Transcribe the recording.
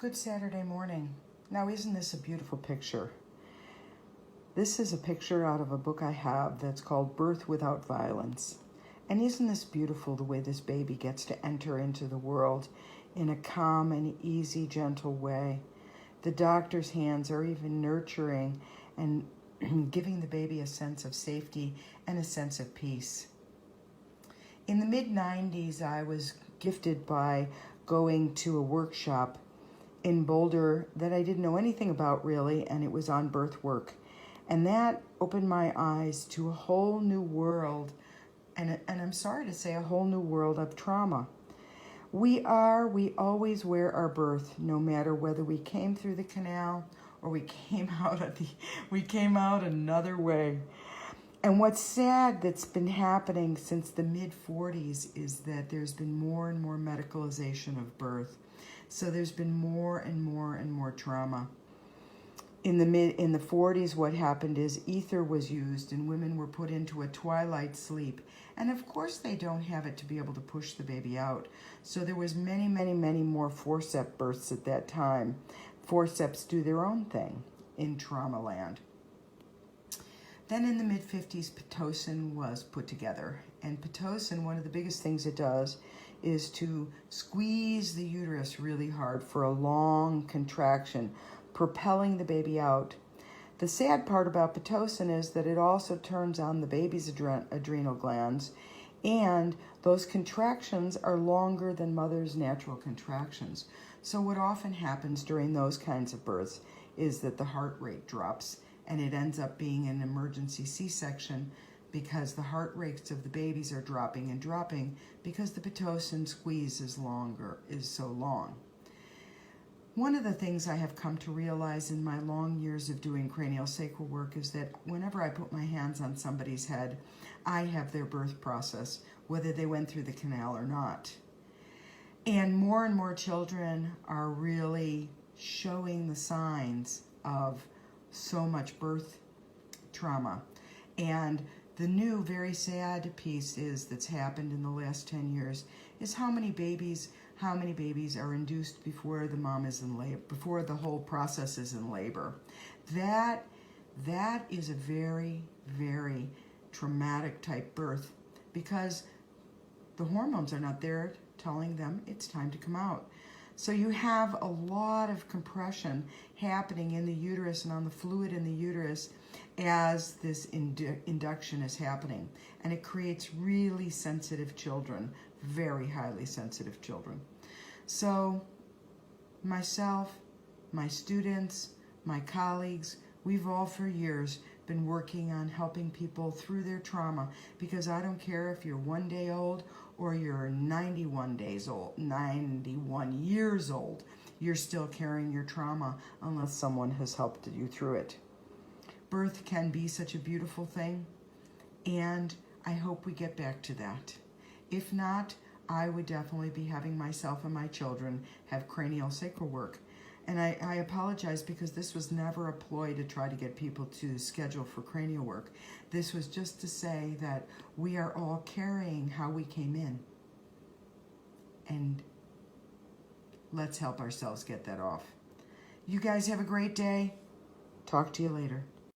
Good Saturday morning. Now, isn't this a beautiful picture? This is a picture out of a book I have that's called Birth Without Violence. And isn't this beautiful, the way this baby gets to enter into the world in a calm and easy, gentle way? The doctor's hands are even nurturing and giving the baby a sense of safety and a sense of peace. In the mid-90s, I was gifted by going to a workshop in Boulder that I didn't know anything about really, and it was on birth work. And that opened my eyes to a whole new world, and I'm sorry to say, a whole new world of trauma. We always wear our birth, no matter whether we came through the canal or we came out another way. And what's sad that's been happening since the mid-40s is that there's been more and more medicalization of birth. So there's been more and more trauma. In the 40s, what happened is ether was used and women were put into a twilight sleep. And of course they don't have it to be able to push the baby out. So there was many more forceps births at that time. Forceps do their own thing in trauma land. Then in the mid-50s, Pitocin was put together. And Pitocin, one of the biggest things it does is to squeeze the uterus really hard for a long contraction, propelling the baby out. The sad part about Pitocin is that it also turns on the baby's adrenal glands, and those contractions are longer than mother's natural contractions. So what often happens during those kinds of births is that the heart rate drops, and it ends up being an emergency C-section because the heart rates of the babies are dropping and dropping because the Pitocin squeeze is so long. One of the things I have come to realize in my long years of doing craniosacral work is that whenever I put my hands on somebody's head, I have their birth process, whether they went through the canal or not. And more children are really showing the signs of so much birth trauma. And the new, very sad piece that's happened in the last 10 years is how many babies are induced before the mom is in labor, before the whole process is in labor. That is a very traumatic type birth because the hormones are not there telling them it's time to come out. So you have a lot of compression happening in the uterus and on the fluid in the uterus as this induction is happening. And it creates really sensitive children, very highly sensitive children. So myself, my students, my colleagues, we've all for years been working on helping people through their trauma, because I don't care if you're 1 day old or you're 91 years old, you're still carrying your trauma unless someone has helped you through it. Birth can be such a beautiful thing, and I hope we get back to that. If not, I would definitely be having myself and my children have craniosacral work. And I apologize because this was never a ploy to try to get people to schedule for cranial work. This was just to say that we are all carrying how we came in. And let's help ourselves get that off. You guys have a great day. Talk to you later.